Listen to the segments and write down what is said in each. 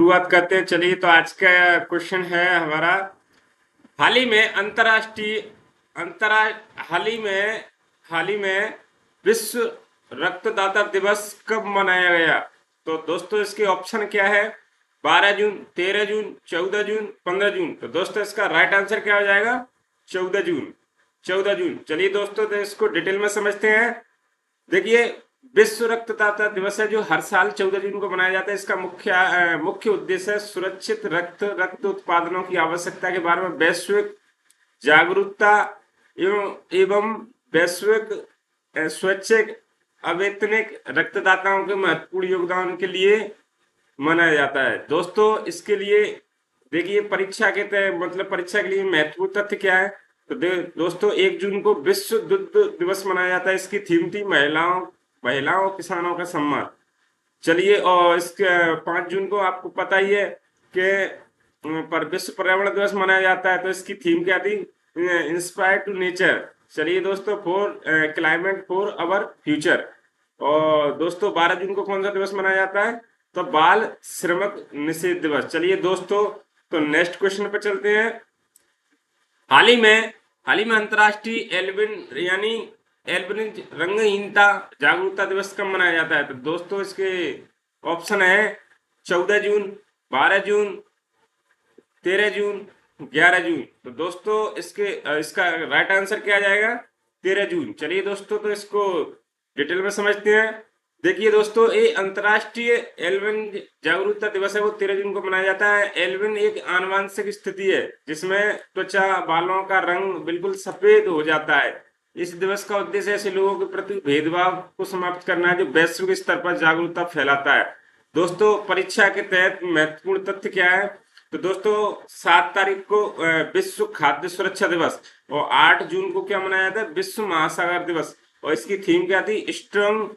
शुरुआत करते हैं। चलिए, तो आज का क्वेश्चन है हमारा। हाल ही में अंतर्राष्ट्रीय अंतरा हाल ही में विश्व रक्तदाता दिवस कब मनाया गया? तो दोस्तों, इसके ऑप्शन क्या है? 12 जून, 13 जून, 14 जून, 15 जून। तो दोस्तों, इसका राइट आंसर क्या हो जाएगा? 14 जून। 14 जून। चलिए दोस्तों, तो इसको डिटेल में समझते हैं। देखिए, विश्व रक्तदाता दिवस है जो हर साल 14 जून को मनाया जाता है। इसका मुख्य उद्देश्य है सुरक्षित रक्त उत्पादनों की आवश्यकता के बारे में वैश्विक जागरूकता एवं एवं वैश्विक स्वैच्छिक अवैतनिक रक्तदाताओं के महत्वपूर्ण योगदान के लिए मनाया जाता है। दोस्तों, इसके लिए देखिए, परीक्षा के तय मतलब परीक्षा के लिए महत्वपूर्ण तथ्य क्या है? तो दोस्तों, 1 जून को विश्व दुग्ध दिवस मनाया जाता है। इसकी थीम थी महिलाओं किसानों का सम्मान। चलिए, और इसके 5 जून को आपको पता ही है कि पर विश्व पर्यावरण दिवस मनाया जाता है। तो इसकी थीम क्या थी? Inspire to nature. चलिए दोस्तों, for climate for our future. और दोस्तों, 12 जून को कौन सा दिवस मनाया जाता है? तो बाल श्रमिक निषेध दिवस। चलिए दोस्तों, तो नेक्स्ट क्वेश्चन पे चलते हैं। हाल ही में अंतर्राष्ट्रीय एल्बिनिज रंगहीनता जागरूकता दिवस कब मनाया जाता है? तो दोस्तों, इसके ऑप्शन है 14 जून, 12 जून, 13 जून, 11 जून। तो दोस्तों, इसका राइट आंसर क्या आ जाएगा? 13 जून। चलिए दोस्तों, तो इसको डिटेल में समझते हैं। देखिए दोस्तों, ये अंतर्राष्ट्रीय एल्बिन जागरूकता दिवस है, वो 13 जून को मनाया जाता है। एल्बिन एक आनुवंशिक स्थिति है जिसमें त्वचा बालों का रंग बिल्कुल सफेद हो जाता है। इस दिवस का उद्देश्य ऐसे लोगों के प्रति भेदभाव को समाप्त करना है जो वैश्विक स्तर पर जागरूकता फैलाता है। दोस्तों, परीक्षा के तहत महत्वपूर्ण तथ्य क्या है? तो दोस्तों, 7 तारीख को विश्व खाद्य सुरक्षा दिवस, और 8 जून को क्या मनाया जाता है? विश्व महासागर दिवस। और इसकी थीम क्या थी? Strong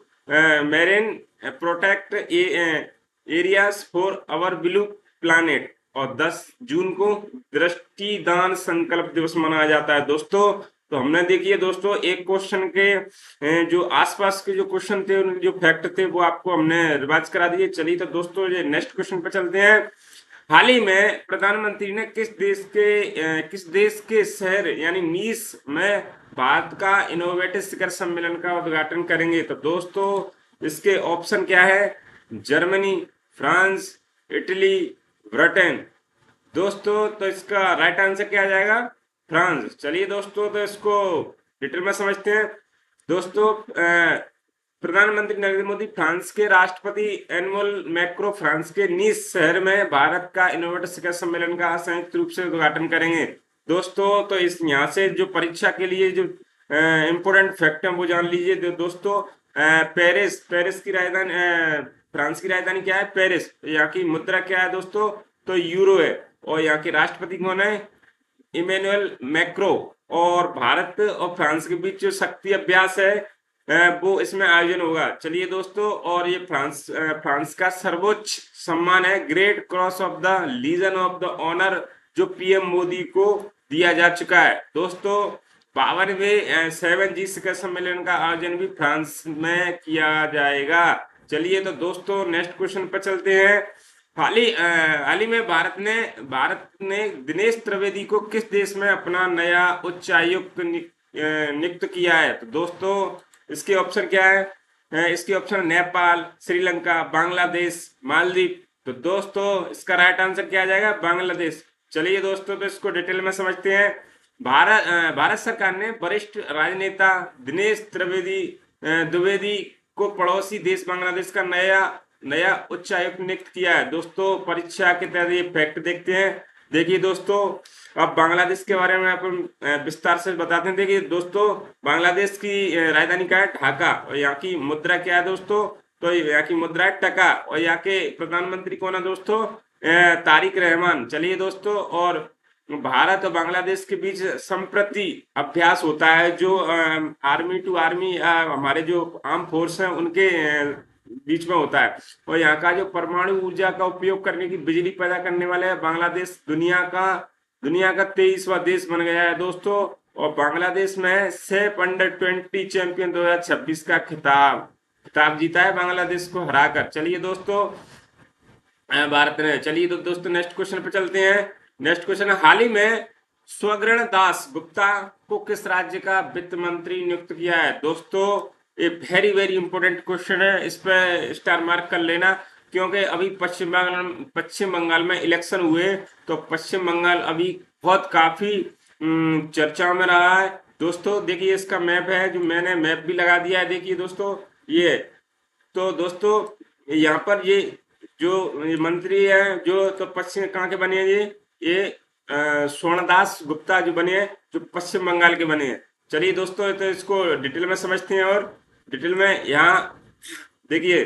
marine protect areas for our blue planet. और 10 जून को दृष्टिदान संकल्प दिवस मनाया जाता है। दोस्तों, तो हमने देखिए दोस्तों, एक क्वेश्चन के जो आसपास के जो क्वेश्चन थे, जो फैक्ट थे, वो आपको हमने रिवाइज करा दिए। चलिए, तो दोस्तों, ये नेक्स्ट क्वेश्चन पे चलते हैं। हाल ही में प्रधानमंत्री ने किस देश के शहर यानी नीस में भारत का इनोवेटिव शिखर सम्मेलन का उद्घाटन करेंगे? तो दोस्तों, इसके ऑप्शन क्या है? Germany, France, Italy, Britain. दोस्तों, तो इसका राइट आंसर क्या आ जाएगा? फ्रांस। चलिए दोस्तों, तो इसको डिटेल में समझते हैं। दोस्तों, प्रधानमंत्री नरेंद्र मोदी फ्रांस के राष्ट्रपति एनुअल मैक्रो फ्रांस के नीस शहर में भारत का इनोवेटिव शिखर सम्मेलन का संयुक्त रूप से उद्घाटन करेंगे। दोस्तों, तो इस यहाँ से जो परीक्षा के लिए जो इम्पोर्टेंट फैक्ट है वो जान लीजिए। दोस्तों, पेरिस की राजधानी, फ्रांस की राजधानी क्या है? पेरिस। यहाँ की मुद्रा क्या है दोस्तों? तो यूरो है। और यहाँ के राष्ट्रपति कौन है? Emmanuel macro. और भारत और फ्रांस के बीच जो शक्ति अभ्यास है वो इसमें आयोजन होगा। चलिए दोस्तों, और ये फ्रांस का सर्वोच्च सम्मान है Great Cross of the Legion of the Honour, जो पीएम मोदी को दिया जा चुका है। दोस्तों, 52वें 7G शिखर सम्मेलन का आयोजन भी फ्रांस में किया जाएगा। चलिए, तो दोस्तों, नेक्स्ट क्वेश्चन पर चलते हैं। हाल ही में भारत ने दिनेश त्रिवेदी को किस देश में अपना नया उच्चायुक्त नियुक्त किया है? तो दोस्तों, इसके ऑप्शन क्या है? इसके ऑप्शन नेपाल, श्रीलंका, बांग्लादेश, मालदीव। तो दोस्तों, इसका राइट आंसर क्या आ जाएगा? बांग्लादेश। चलिए दोस्तों, तो इसको डिटेल में समझते हैं। भारत सरकार ने वरिष्ठ राजनेता दिनेश द्विवेदी को पड़ोसी देश बांग्लादेश का नया उच्चायुक्त नियुक्त किया है। दोस्तों, परीक्षा के तहत ये फैक्ट देखते हैं। देखिए दोस्तों, अब बांग्लादेश के बारे में अपन विस्तार से बताते हैं। देखिए दोस्तों, बांग्लादेश की राजधानी क्या है? ढाका। और यहाँ की मुद्रा क्या है दोस्तों? तो यहाँ की मुद्रा है टका। और यहाँ के प्रधानमंत्री कौन है दोस्तों? तारिक रहमान। चलिए दोस्तों, और भारत और बांग्लादेश के बीच संप्रति अभ्यास होता है जो आर्मी टू आर्मी, हमारे जो आर्म फोर्स हैं उनके बीच में होता है। और यहाँ का जो परमाणु ऊर्जा का उपयोग करने की बिजली पैदा करने वाले है बांग्लादेश, दुनिया का 23वां देश बन गया है दोस्तों। और बांग्लादेश में सेफ अंडर 20 चैंपियन 2026 का खिताब जीता है बांग्लादेश को हराकर। चलिए दोस्तों, भारत ने। चलिए तो दोस्तों नेक्स्ट क्वेश्चन पे चलते हैं। नेक्स्ट क्वेश्चन है, हाल ही में स्वर्ण दास गुप्ता को किस राज्य का वित्त मंत्री नियुक्त किया है? दोस्तों ये वेरी वेरी इंपॉर्टेंट क्वेश्चन है, इस पे स्टार मार्क कर लेना, क्योंकि अभी पश्चिम बंगाल में इलेक्शन हुए, तो पश्चिम बंगाल अभी बहुत काफी चर्चा में रहा है। दोस्तों देखिए इसका मैप है, जो मैंने मैप भी लगा दिया है, देखिए दोस्तों ये। तो दोस्तों यहाँ पर ये जो ये मंत्री है, जो तो पश्चिम कहाँ के बने हैं ये स्वर्णदास गुप्ता जो बने हैं, जो पश्चिम बंगाल के बने हैं। चलिए दोस्तों तो इसको डिटेल में समझते हैं, और डिटेल में यहाँ देखिए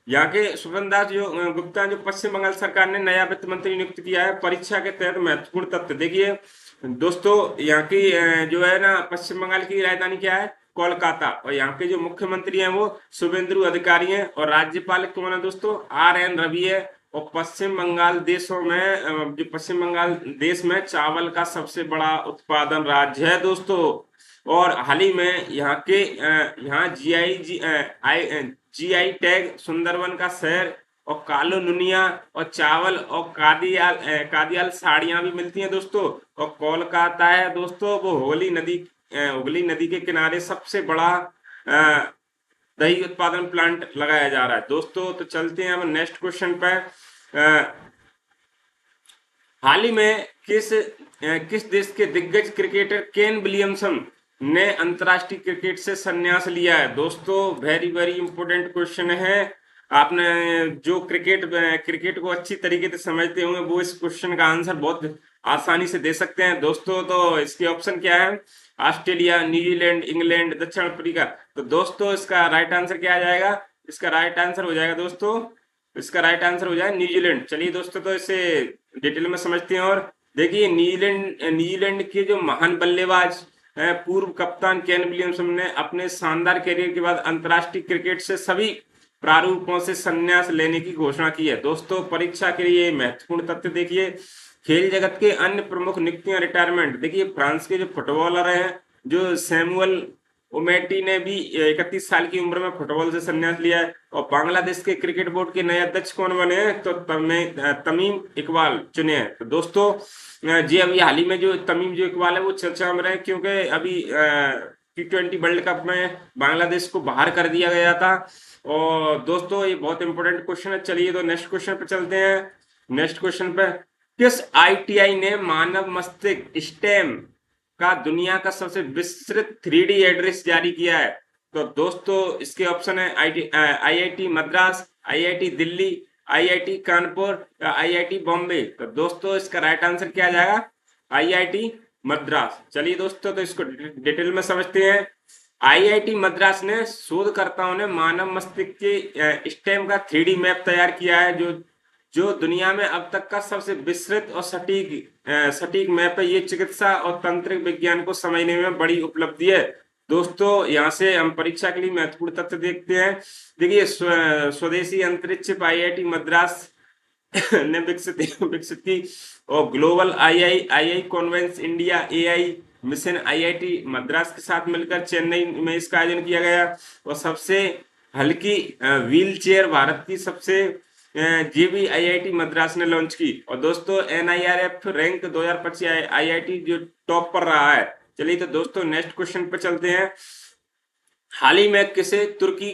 यहाँ के सुभन दास जो गुप्ता जो पश्चिम बंगाल सरकार ने नया वित्त मंत्री नियुक्त किया है। परीक्षा के तहत महत्वपूर्ण तथ्य देखिए दोस्तों, यहाँ की जो है ना पश्चिम बंगाल की राजधानी क्या है? कोलकाता। और यहाँ के जो मुख्यमंत्री हैं वो शुभेंदु अधिकारी हैं, और राज्यपाल कौन है दोस्तों? RN रवि है। और पश्चिम बंगाल देशों में जो पश्चिम बंगाल देश में चावल का सबसे बड़ा उत्पादन राज्य है दोस्तों। और हाल ही में यहाँ के यहाँ GI टैग सुंदरवन का शहर, और कालो नुनिया और चावल और कादियाल साड़ियां भी मिलती हैं दोस्तों। और कोलकाता है दोस्तों, वो हुगली नदी के किनारे सबसे बड़ा दही उत्पादन प्लांट लगाया जा रहा है दोस्तों। तो चलते हैं अब नेक्स्ट क्वेश्चन पर। हाल ही में किस देश के दिग्गज क्रिकेटर केन विलियमसन ने अंतरराष्ट्रीय क्रिकेट से संन्यास लिया है? दोस्तों वेरी वेरी इंपॉर्टेंट क्वेश्चन है। आपने जो क्रिकेट को अच्छी तरीके से समझते होंगे वो इस क्वेश्चन का आंसर बहुत आसानी से दे सकते हैं दोस्तों। तो इसके ऑप्शन क्या है? ऑस्ट्रेलिया, न्यूजीलैंड, इंग्लैंड, दक्षिण अफ्रीका। तो दोस्तों इसका राइट आंसर क्या आ जाएगा? इसका राइट आंसर हो जाएगा दोस्तों, इसका राइट आंसर हो जाएगा न्यूजीलैंड। चलिए दोस्तों तो इसे डिटेल में समझते हैं। और देखिए न्यूजीलैंड के जो महान बल्लेबाज पूर्व कप्तान केन विलियमसन ने अपने शानदार करियर के बाद अंतरराष्ट्रीय क्रिकेट से सभी प्रारूपों से संन्यास लेने की घोषणा की है दोस्तों। परीक्षा के लिए महत्वपूर्ण तथ्य देखिए, खेल जगत के अन्य प्रमुख नियुक्तियां, रिटायरमेंट देखिए, फ्रांस के जो फुटबॉलर हैं जो सैमुअल ओमेटी ने भी 31 साल की उम्र में फुटबॉल से संन्यास लिया है। और बांग्लादेश के क्रिकेट बोर्ड के नए अध्यक्ष कौन बने हैं? तो तमीम इकबाल चुने हैं। तो दोस्तों जी अभी हाल ही में जो तमीम जो इकबाल है वो चर्चा में रहे, क्योंकि अभी T20 वर्ल्ड कप में बांग्लादेश को बाहर कर दिया गया था। और दोस्तों ये बहुत इंपॉर्टेंट क्वेश्चन है। चलिए तो नेक्स्ट क्वेश्चन पे चलते हैं। नेक्स्ट क्वेश्चन पे, किस ITI ने मानव मस्तिष्क स्टेम का दुनिया का सबसे विस्तृत 3D एड्रेस जारी किया है? तो दोस्तों इसके ऑप्शन है IIT Madras, IIT Delhi, IIT Kanpur या IIT बॉम्बे। तो दोस्तों इसका राइट आंसर क्या आ जाएगा? IIT मद्रास। चलिए दोस्तों तो इसको डिटेल में समझते हैं। IIT मद्रास ने शोधकर्ताओं ने मानव मस्तिष्क के स्टेम का 3D मैप तैयार किया है, जो दुनिया में अब तक का सबसे विस्तृत और सटीक मैप है। ये चिकित्सा और तंत्रिक विज्ञान को समझने में बड़ी उपलब्धि है दोस्तों। यहाँ से हम परीक्षा के लिए महत्वपूर्ण तथ्य देखते हैं। देखिए स्वदेशी अंतरिक्ष IIT मद्रास ने विकसित की, और ग्लोबल आई कॉन्वेंस India AI mission IIT Madras के साथ मिलकर चेन्नई में इसका आयोजन किया गया। और सबसे हल्की व्हील चेयर भारत की सबसे भी IIT मद्रास ने लॉन्च की। और दोस्तों NIRF रैंक 2025 IIT जो टॉप पर रहा है। चलिए तो दोस्तों नेक्स्ट क्वेश्चन पे चलते हैं। हाल ही में किसे तुर्की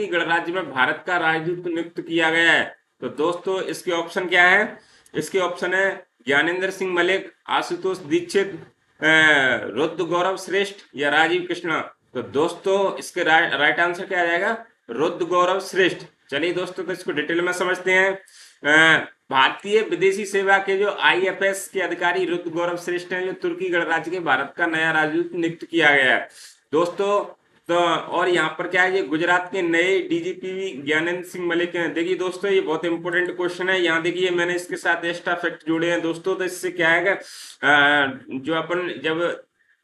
गणराज्य में भारत का राजदूत नियुक्त किया गया है? तो दोस्तों इसके ऑप्शन क्या है? इसके ऑप्शन है ज्ञानेंद्र सिंह मलिक, आशुतोष दीक्षित, रुद्र गौरव श्रेष्ठ या राजीव कृष्णा। तो दोस्तों इसके राइट आंसर क्या आ जाएगा? रुद्र गौरव श्रेष्ठ। चलिए दोस्तों तो इसको डिटेल में समझते हैं। भारतीय विदेशी सेवा के जो IFS के अधिकारी रुद्र गौरव श्रेष्ठ हैं, जो तुर्की गणराज्य के भारत का नया राजदूत नियुक्त किया गया है दोस्तों। तो और यहाँ पर क्या है, ये गुजरात के नए DGP भी ज्ञानेंद्र सिंह मलिक हैं। देखिए दोस्तों ये बहुत इंपॉर्टेंट क्वेश्चन है। यहाँ देखिए मैंने इसके साथ एक्स्ट्रा फैक्ट जोड़े हैं दोस्तों। तो इससे क्या है, जो अपन जब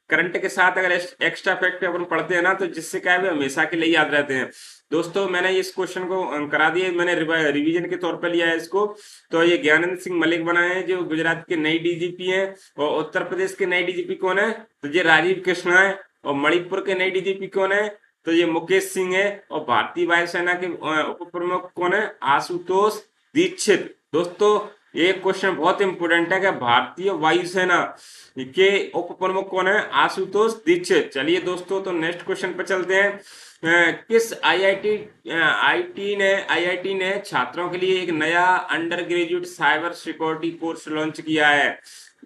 करंट के साथ अगर एक्स्ट्रा फैक्ट अपन पढ़ते हैं ना, तो जिससे क्या है हमेशा के लिए याद रहते हैं दोस्तों। मैंने इस क्वेश्चन को करा दिया, मैंने रिवीजन के तौर पर लिया है इसको। तो ये ज्ञानेंद्र सिंह मलिक बनाए हैं, जो गुजरात के नई DGP हैं। और उत्तर प्रदेश के नए DGP कौन है? तो ये राजीव कृष्णा है। और मणिपुर के नए DGP कौन है? तो ये मुकेश सिंह है। और भारतीय वायुसेना के उप प्रमुख कौन है? आशुतोष दीक्षित। दोस्तों ये क्वेश्चन बहुत इंपोर्टेंट है कि भारतीय वायुसेना के उप प्रमुख कौन है? आशुतोष दीक्षित। चलिए दोस्तों, तो नेक्स्ट क्वेश्चन पर चलते हैं। किस आईआईटी ने छात्रों के लिए एक नया under graduate cyber security course launch किया है?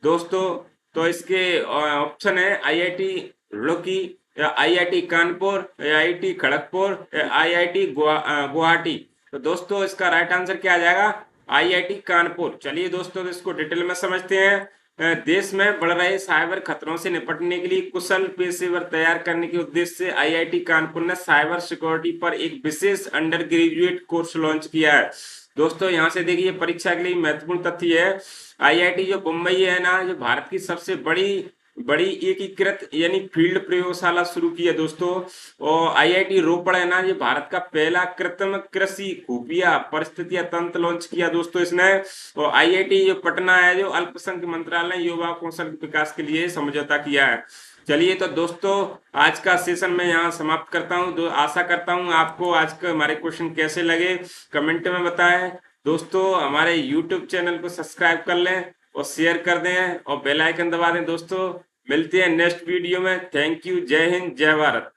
दोस्तों तो इसके ऑप्शन है आईआईटी रुड़की, या आईआईटी कानपुर, या आईआईटी खड़गपुर, या आईआईटी गुवाहाटी। तो दोस्तों इसका राइट आंसर क्या आ जाएगा? आईआईटी कानपुर। चलिए दोस्तों, तो इसको डिटेल में समझते हैं। देश में बढ़ रहे साइबर खतरों से निपटने के लिए कुशल पेशेवर तैयार करने के उद्देश्य से आईआईटी कानपुर ने साइबर सिक्योरिटी पर एक विशेष अंडर ग्रेजुएट कोर्स लॉन्च किया है। दोस्तों यहाँ से देखिए, परीक्षा के लिए महत्वपूर्ण तथ्य है। आईआईटी जो मुंबई है ना, जो भारत की सबसे बड़ी बड़ी एकीकृत यानी फील्ड प्रयोगशाला शुरू की है दोस्तों। और आईआईटी रोपड़ है ना, ये भारत का पहला कृत्रिम कृषि खुफिया परिस्थितियां तंत्र लॉन्च किया दोस्तों इसने। और आईआईटी जो पटना है, जो अल्पसंख्यक मंत्रालय युवा कौशल विकास के लिए समझौता किया है। चलिए तो दोस्तों, आज का सेशन मैं यहाँ समाप्त करता हूँ। आशा करता हूँ आपको आज के हमारे क्वेश्चन कैसे लगे, कमेंट में बताएं। दोस्तों हमारे YouTube चैनल को सब्सक्राइब कर लें और शेयर कर दें और बेल आइकन दबा दें। दोस्तों मिलते हैं नेक्स्ट वीडियो में। Thank you. जय हिंद, जय भारत।